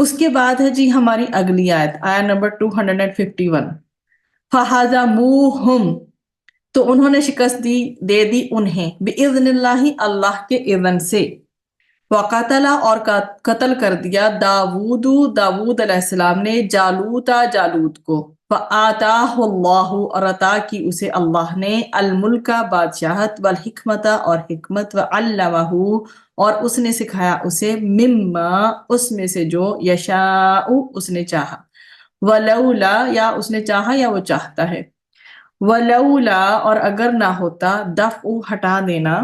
اس کے بعد ہے جی ہماری اگلی آیت، آیت نمبر 251، فَهَزَمُوهُمْ، تو انہوں نے شکست دے دی انہیں، بِإِذْنِ اللَّهِ، اللہ کے اذن سے، وَقَتَلَ، اور قتل کر دیا، داود علیہ السلام نے، جالوت کو، فَآتَاهُ اللَّهُ، اور عطا کی اسے اللہ نے، الملک، بادشاہت، والحکمت، اور حکمت، وعلمہ، اور اس نے سکھایا اسے، مما، اس میں سے جو، یشاء، اس نے چاہا، ولولا، یا اس نے چاہا یا وہ چاہتا ہے، ولولا، اور اگر نہ ہوتا، دفع، ہٹا دینا،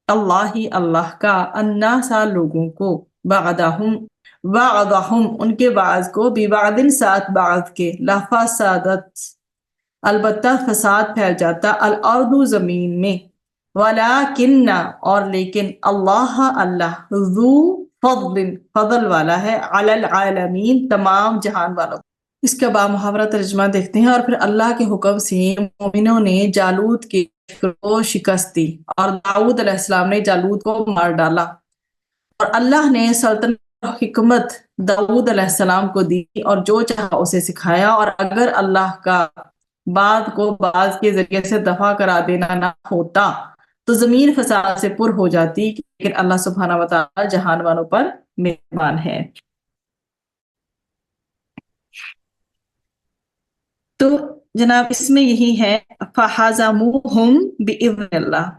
اللہ کا، الناس، لوگوں کو، بعضهم ان کے بعض کو، ببعض، ساتھ بعض کے، لفسدت، البتہ فساد پھیل جاتا، الارض، زمین میں، ولیکن، اور لیکن، اللہ ذو فضل والا ہے، علی العالمین، تمام جہان والوں۔ اس کا محاورہ ترجمہ دیکھتے ہیں۔ اور پھر اللہ کے حکم سے مومنوں نے جالوت کے کو شکست دی، اور داؤد علیہ السلام نے جالوت کو مار ڈالا، اور اللہ نے سلطنت اور حکمت داؤد علیہ السلام کو دی، اور جو چاہا اسے سکھایا، اور اگر اللہ کا بعض کو بعض کے ذریعے سے دفع کرا دینا نہ ہوتا تو زمین فساد سے پر ہو جاتی، لیکن اللہ سبحانہ و تعالی جہان والوں پر مہربان ہے۔ تو جناب اس میں یہی ہے، فَحَزَمُوهُمْ بِإِذْنِ اللَّهِ،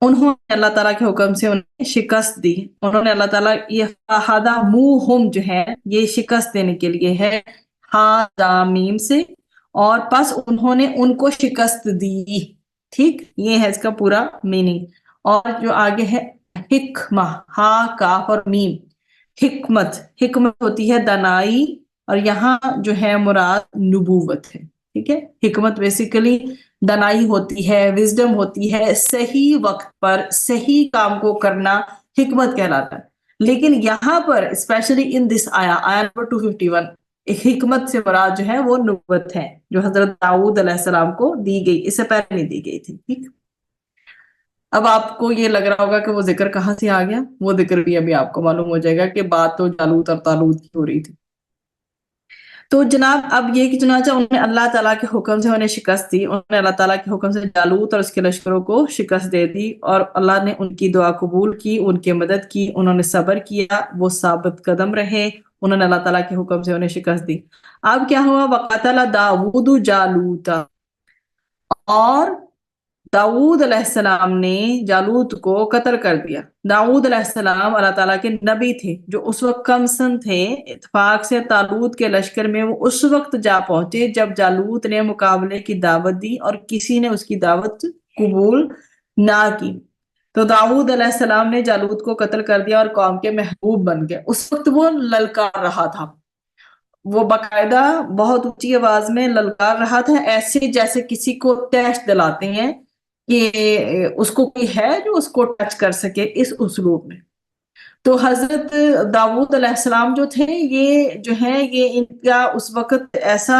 انہوں نے اللہ تعالیٰ کے حکم سے انہیں شکست دی، انہوں نے اللہ تعالیٰ، یہ فَحَزَمُوهُمْ جو ہے یہ شکست دینے کے لیے ہے، میم سے، اور پس انہوں نے ان کو شکست دی، ٹھیک، یہ ہے اس کا پورا میننگ۔ اور جو آگے ہے حکمہ، ہا، کاف اور میم، حکمت ہوتی ہے دانائی، اور یہاں جو ہے مراد نبوت ہے، ٹھیک ہے۔ حکمت بیسیکلی دانائی ہوتی ہے، وزڈم ہوتی ہے، صحیح وقت پر صحیح کام کو کرنا حکمت کہلاتا ہے۔ لیکن یہاں پر اسپیشلی ان دس آیا نمبر 251، حکمت سے مراد جو ہے وہ نبوت ہے، جو حضرت داؤد علیہ السلام کو دی گئی، اس سے پہلے نہیں دی گئی تھی، ٹھیک۔ اب آپ کو یہ لگ رہا ہوگا کہ وہ ذکر کہاں سے آ گیا، وہ ذکر بھی ابھی آپ کو معلوم ہو جائے گا کہ بات تو جالوت اور طالوت کی ہو رہی تھی۔ تو جناب اب یہ کہ چنانچہ انہوں نے اللہ تعالیٰ کے حکم سے انہیں شکست دی، انہوں نے اللہ تعالیٰ کے حکم سے جالوت اور اس کے لشکروں کو شکست دے دی، اور اللہ نے ان کی دعا قبول کی، ان کی مدد کی، انہوں نے صبر کیا، وہ ثابت قدم رہے، انہوں نے اللہ تعالیٰ کے حکم سے انہیں شکست دی۔ اب کیا ہوا، وَقَتَلَ داود جالوت، اور داؤد علیہ السلام نے جالوت کو قتل کر دیا۔ داؤد علیہ السلام اللہ تعالیٰ کے نبی تھے، جو اس وقت کم سن تھے، اتفاق سے طالوت کے لشکر میں وہ اس وقت جا پہنچے جب جالوت نے مقابلے کی دعوت دی اور کسی نے اس کی دعوت قبول نہ کی، تو داؤد علیہ السلام نے جالوت کو قتل کر دیا اور قوم کے محبوب بن گئے۔ اس وقت وہ للکار رہا تھا، وہ باقاعدہ بہت اونچی آواز میں للکار رہا تھا، ایسے جیسے کسی کو ٹیسٹ دلاتے ہیں کہ اس کو کوئی ہے جو اس کو ٹچ کر سکے، اس اسلوب میں۔ تو حضرت داؤد علیہ السلام جو تھے، یہ جو ہے یہ ان کا اس وقت ایسا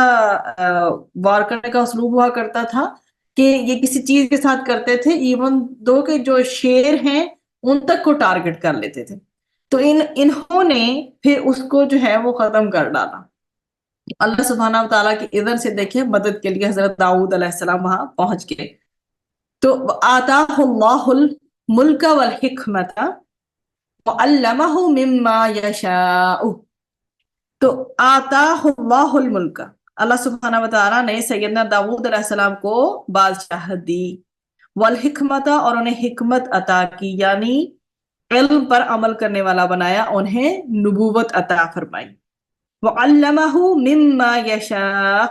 وار کرنے کا اسلوب ہوا کرتا تھا کہ یہ کسی چیز کے ساتھ کرتے تھے، ایون دو کہ جو شیر ہیں ان تک کو ٹارگٹ کر لیتے تھے۔ تو انہوں نے پھر اس کو جو ہے وہ ختم کر ڈالا۔ اللہ سبحانہ و تعالیٰ کی اذن سے دیکھیں مدد کے لیے حضرت داؤد علیہ السلام وہاں پہنچ گئے۔ تو آتاہ اللہ الملک والحکمت وعلمہ مما یشاء، تو آتاہ اللہ الملک، اللہ سبحانہ و تعالیٰ نے سیدنا داؤد علیہ السلام کو بادشاہت دی، والحکمت، اور انہیں حکمت عطا کی، یعنی علم پر عمل کرنے والا بنایا، انہیں نبوت عطا فرمائی، وعلمہ مما یشاء،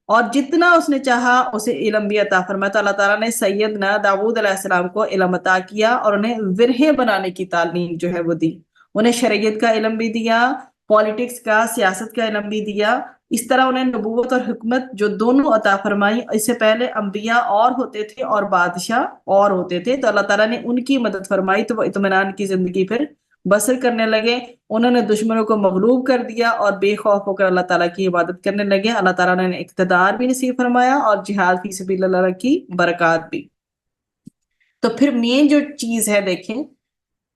اور جتنا اس نے چاہا اسے علم بھی عطا فرمایا۔ تو اللہ تعالیٰ نے سیدنا داؤد علیہ السلام کو علم عطا کیا اور انہیں ورثے بنانے کی تعلیم جو ہے وہ دی، انہیں شریعت کا علم بھی دیا، پالیٹکس کا، سیاست کا علم بھی دیا، اس طرح انہیں نبوت اور حکمت جو دونوں عطا فرمائی۔ اس سے پہلے انبیاء اور ہوتے تھے اور بادشاہ اور ہوتے تھے، تو اللہ تعالیٰ نے ان کی مدد فرمائی، تو وہ اطمینان کی زندگی پھر بسر کرنے لگے، انہوں نے دشمنوں کو مغلوب کر دیا اور بے خوف ہو کر اللہ تعالیٰ کی عبادت کرنے لگے۔ اللہ تعالیٰ نے اقتدار بھی نصیب فرمایا اور جہاد فی سبیل اللہ کی برکات بھی۔ تو پھر مین جو چیز ہے دیکھیں،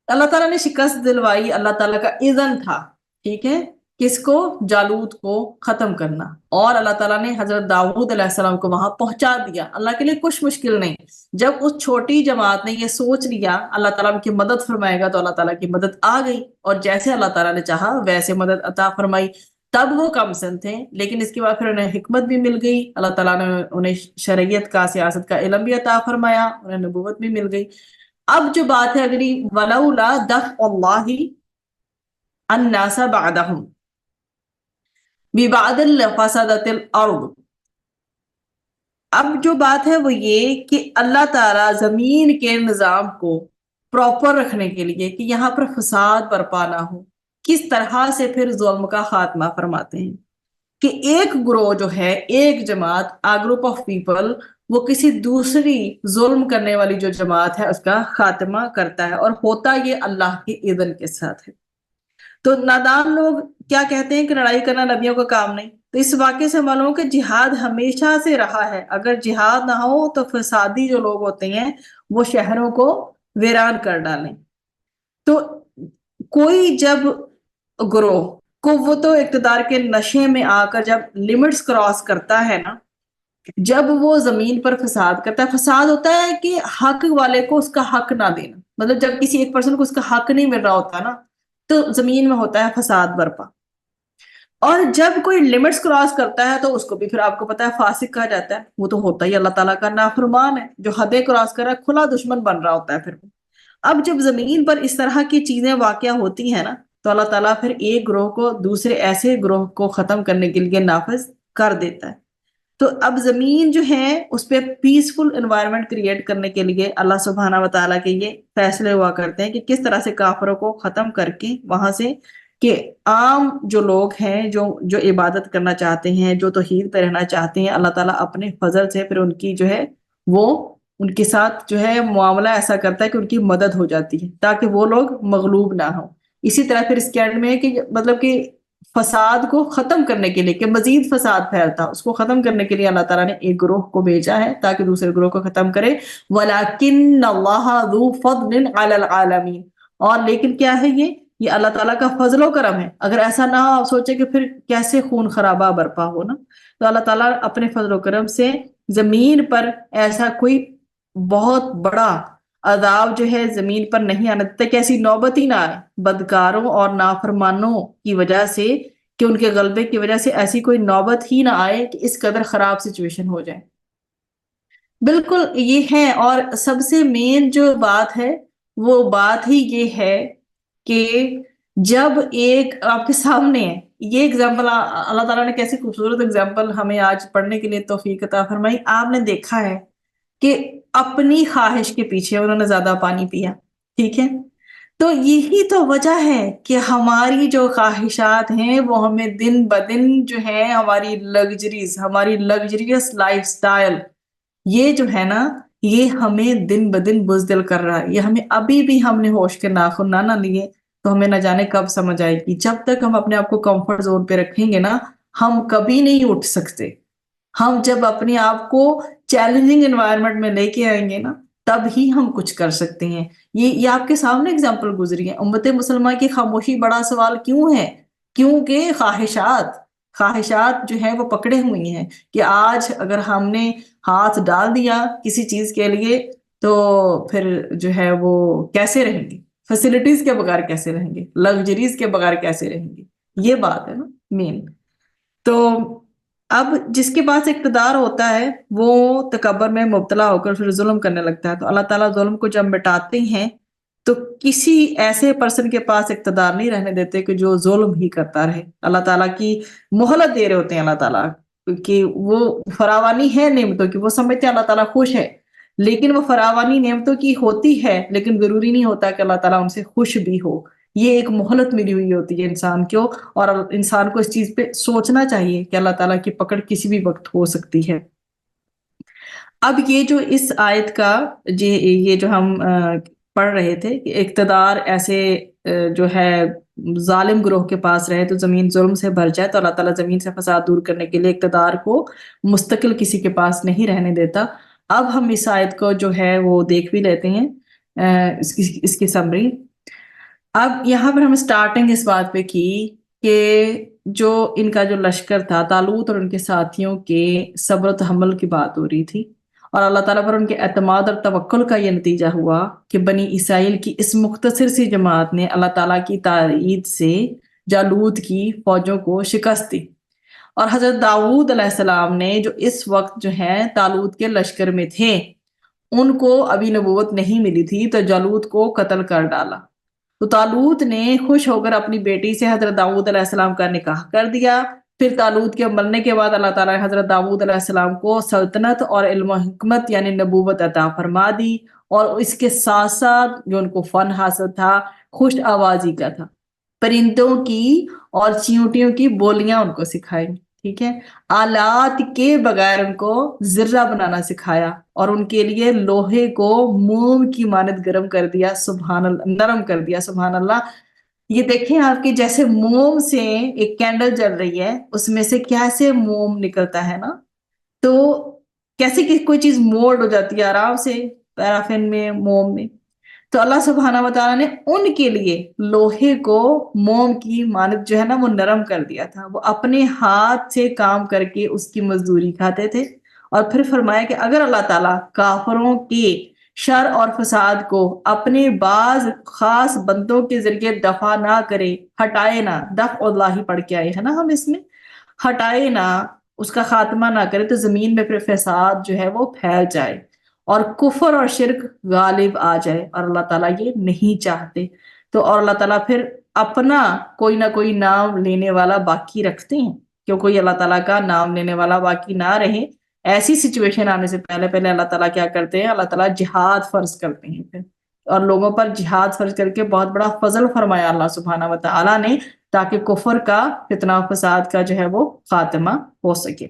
اللہ تعالیٰ نے شکست دلوائی، اللہ تعالیٰ کا اذن تھا، ٹھیک ہے، کس کو؟ جالوت کو ختم کرنا. اور اللہ تعالیٰ نے حضرت داؤد علیہ السلام کو وہاں پہنچا دیا. اللہ کے لیے کچھ مشکل نہیں. جب اس چھوٹی جماعت نے یہ سوچ لیا اللہ تعالیٰ ان کی مدد فرمائے گا تو اللہ تعالیٰ کی مدد آ گئی، اور جیسے اللہ تعالیٰ نے چاہا ویسے مدد عطا فرمائی. تب وہ کم سن تھے، لیکن اس کے بعد پھر انہیں حکمت بھی مل گئی. اللہ تعالیٰ نے انہیں شریعت کا، سیاست کا علم بھی عطا فرمایا، انہیں نبوت بھی مل گئی. اب جو بات ہے اگلی، وَلَوْلَا دَفْعُ اللَّهِ النَّاسَ بَعْدَهُمْ بِبَعْضٍ لَفَسَدَتِ الْأَرْضُ. اب جو بات ہے وہ یہ کہ اللہ تعالیٰ زمین کے نظام کو پراپر رکھنے کے لیے کہ یہاں پر فساد برپا نہ ہو، کس طرح سے پھر ظلم کا خاتمہ فرماتے ہیں کہ ایک گروہ جو ہے، ایک جماعت، گروپ آف پیپل، وہ کسی دوسری ظلم کرنے والی جو جماعت ہے اس کا خاتمہ کرتا ہے، اور ہوتا یہ اللہ کے اذن کے ساتھ ہے. تو نادان لوگ کیا کہتے ہیں کہ لڑائی کرنا نبیوں کا کام نہیں. تو اس واقعے سے معلوم ہو کہ جہاد ہمیشہ سے رہا ہے. اگر جہاد نہ ہو تو فسادی جو لوگ ہوتے ہیں وہ شہروں کو ویران کر ڈالیں. تو کوئی جب گروہ کو وہ تو اقتدار کے نشے میں آ کر جب لمٹس کراس کرتا ہے نا، جب وہ زمین پر فساد کرتا ہے، فساد ہوتا ہے کہ حق والے کو اس کا حق نہ دینا. مطلب جب کسی ایک پرسن کو اس کا حق نہیں مل رہا ہوتا نا تو زمین میں ہوتا ہے فساد برپا. اور جب کوئی لمٹس کراس کرتا ہے تو اس کو بھی پھر آپ کو پتا ہے فاسق کہا جاتا ہے. وہ تو ہوتا ہی اللہ تعالیٰ کا نافرمان ہے، جو حدیں کراس کر رہا ہے، کھلا دشمن بن رہا ہوتا ہے پھر. اب جب زمین پر اس طرح کی چیزیں واقع ہوتی ہیں نا تو اللہ تعالیٰ پھر ایک گروہ کو دوسرے ایسے گروہ کو ختم کرنے کے لیے نافذ کر دیتا ہے. تو اب زمین جو ہے اس پہ پیسفل انوائرمنٹ کریٹ کرنے کے لیے اللہ سبحانہ و تعالیٰ کے یہ فیصلے ہوا کرتے ہیں کہ کس طرح سے کافروں کو ختم کر کے وہاں سے کہ عام جو لوگ ہیں جو عبادت کرنا چاہتے ہیں، جو توحید پہ رہنا چاہتے ہیں، اللہ تعالیٰ اپنے فضل سے پھر ان کی جو ہے وہ ان کے ساتھ جو ہے معاملہ ایسا کرتا ہے کہ ان کی مدد ہو جاتی ہے تاکہ وہ لوگ مغلوب نہ ہوں. اسی طرح پھر اس کے اینڈ میں کہ مطلب کہ فساد کو ختم کرنے کے لیے کہ مزید فساد پھیلتا، اس کو ختم کرنے کے لیے اللہ تعالیٰ نے ایک گروہ کو بھیجا ہے تاکہ دوسرے گروہ کو ختم کرے. وَلَكِنَّ اللَّهَ ذُو فَضْلٍ عَلَى الْعَالَمِينَ. اور لیکن کیا ہے یہ اللہ تعالیٰ کا فضل و کرم ہے. اگر ایسا نہ ہو، آپ سوچے کہ پھر کیسے خون خرابہ برپا ہو نا. تو اللہ تعالیٰ اپنے فضل و کرم سے زمین پر ایسا کوئی بہت بڑا عذاب جو ہے زمین پر نہیں آنے دیتا کہ ایسی نوبت ہی نہ آئے بدکاروں اور نافرمانوں کی وجہ سے، کہ ان کے غلبے کی وجہ سے ایسی کوئی نوبت ہی نہ آئے کہ اس قدر خراب سچویشن ہو جائے. بالکل یہ ہے. اور سب سے مین جو بات ہے وہ بات ہی یہ ہے کہ جب ایک آپ کے سامنے ہے یہ ایگزامپل، اللہ تعالیٰ نے کیسی خوبصورت ایگزامپل ہمیں آج پڑھنے کے لیے توفیق عطا فرمائی. آپ نے دیکھا ہے کہ اپنی خواہش کے پیچھے انہوں نے زیادہ پانی پیا، ٹھیک ہے. تو یہی تو وجہ ہے کہ ہماری جو خواہشات ہیں وہ ہمیں دن بدن جو ہے ہماری لگژریز، ہماری لگژریس لائف سٹائل، یہ جو ہے نا یہ ہمیں دن بدن بزدل کر رہا ہے. یہ ہمیں ابھی بھی ہم نے ہوش کے ناخن نہ لیے تو ہمیں نہ جانے کب سمجھ آئے گی. جب تک ہم اپنے آپ کو کمفرٹ زون پہ رکھیں گے نا ہم کبھی نہیں اٹھ سکتے. ہم جب اپنے آپ کو چیلنجنگ انوائرمنٹ میں لے کے آئیں گے نا تب ہی ہم کچھ کر سکتے ہیں. یہ آپ کے سامنے اگزامپل گزری ہے. امت مسلمہ کی خاموشی بڑا سوال کیوں ہے؟ کیونکہ خواہشات جو ہیں وہ پکڑے ہوئی ہیں کہ آج اگر ہم نے ہاتھ ڈال دیا کسی چیز کے لیے تو پھر جو ہے وہ کیسے رہیں گے، فیسلٹیز کے بغیر کیسے رہیں گے، لگژریز کے بغیر کیسے رہیں گے. یہ بات ہے نا مین. تو اب جس کے پاس اقتدار ہوتا ہے وہ تکبر میں مبتلا ہو کر پھر ظلم کرنے لگتا ہے. تو اللہ تعالیٰ ظلم کو جب مٹاتے ہیں تو کسی ایسے پرسن کے پاس اقتدار نہیں رہنے دیتے کہ جو ظلم ہی کرتا رہے. اللہ تعالیٰ کی مہلت دے رہے ہوتے ہیں اللہ تعالیٰ کہ وہ فراوانی ہے نعمتوں کی، وہ سمجھتے ہیں اللہ تعالیٰ خوش ہے، لیکن وہ فراوانی نعمتوں کی ہوتی ہے لیکن ضروری نہیں ہوتا کہ اللہ تعالیٰ ان سے خوش بھی ہو. یہ ایک مہلت ملی ہوئی ہوتی ہے انسان کو، اور انسان کو اس چیز پہ سوچنا چاہیے کہ اللہ تعالیٰ کی پکڑ کسی بھی وقت ہو سکتی ہے. اب یہ جو اس آیت کا یہ جو ہم پڑھ رہے تھے کہ اقتدار ایسے جو ہے ظالم گروہ کے پاس رہے تو زمین ظلم سے بھر جائے، تو اللہ تعالیٰ زمین سے فساد دور کرنے کے لیے اقتدار کو مستقل کسی کے پاس نہیں رہنے دیتا. اب ہم اس آیت کو جو ہے وہ دیکھ بھی لیتے ہیں اس کی سمری. اب یہاں پر ہم سٹارٹنگ اس بات پہ کی کہ جو ان کا جو لشکر تھا طالوت اور ان کے ساتھیوں کے صبر و تحمل کی بات ہو رہی تھی، اور اللہ تعالیٰ پر ان کے اعتماد اور توکل کا یہ نتیجہ ہوا کہ بنی اسرائیل کی اس مختصر سی جماعت نے اللہ تعالیٰ کی تائید سے جالوت کی فوجوں کو شکست دی۔ اور حضرت داؤد علیہ السلام نے جو اس وقت جو ہے طالوت کے لشکر میں تھے، ان کو ابھی نبوت نہیں ملی تھی، تو جالوت کو قتل کر ڈالا۔ تو طالوت نے خوش ہو کر اپنی بیٹی سے حضرت داؤد علیہ السلام کا نکاح کر دیا۔ پھر طالوت کے مرنے کے بعد اللہ تعالیٰ نے حضرت داؤد علیہ السلام کو سلطنت اور علم و حکمت یعنی نبوت عطا فرما دی، اور اس کے ساتھ ساتھ جو ان کو فن حاصل تھا خوش آوازی کا تھا، پرندوں کی اور چیونٹیوں کی بولیاں ان کو سکھائی، ٹھیک ہے، آلات کے بغیر ان کو ذرہ بنانا سکھایا، اور ان کے لیے لوہے کو موم کی مانند گرم کر دیا، سبحان اللہ، نرم کر دیا، سبحان اللہ۔ یہ دیکھیں آپ کی جیسے موم سے ایک کینڈل جل رہی ہے، اس میں سے کیسے موم نکلتا ہے نا، تو کیسے کہ کوئی چیز مولڈ ہو جاتی ہے آرام سے پیرافین میں، موم میں۔ تو اللہ سبحانہ وتعالیٰ نے ان کے لیے لوہے کو موم کی مانند جو ہے نا وہ نرم کر دیا تھا، وہ اپنے ہاتھ سے کام کر کے اس کی مزدوری کھاتے تھے۔ اور پھر فرمایا کہ اگر اللہ تعالیٰ کافروں کے شر اور فساد کو اپنے بعض خاص بندوں کے ذریعے دفع نہ کرے، ہٹائے نہ، دفع اللہ ہی پڑھ کے آئے ہیں نا ہم اس میں، ہٹائے نہ، اس کا خاتمہ نہ کرے، تو زمین میں پھر فساد جو ہے وہ پھیل جائے اور کفر اور شرک غالب آ جائے، اور اللہ تعالیٰ یہ نہیں چاہتے۔ تو اور اللہ تعالیٰ پھر اپنا کوئی نہ کوئی نام لینے والا باقی رکھتے ہیں، کیوں کوئی اللہ تعالیٰ کا نام لینے والا باقی نہ رہے۔ ایسی سچویشن آنے سے پہلے اللہ تعالیٰ کیا کرتے ہیں، اللہ تعالیٰ جہاد فرض کرتے ہیں پھر، اور لوگوں پر جہاد فرض کر کے بہت بڑا فضل فرمایا اللہ سبحانہ و تعالیٰ نے، تاکہ کفر کا فتنہ و فساد کا جو ہے وہ خاتمہ ہو سکے۔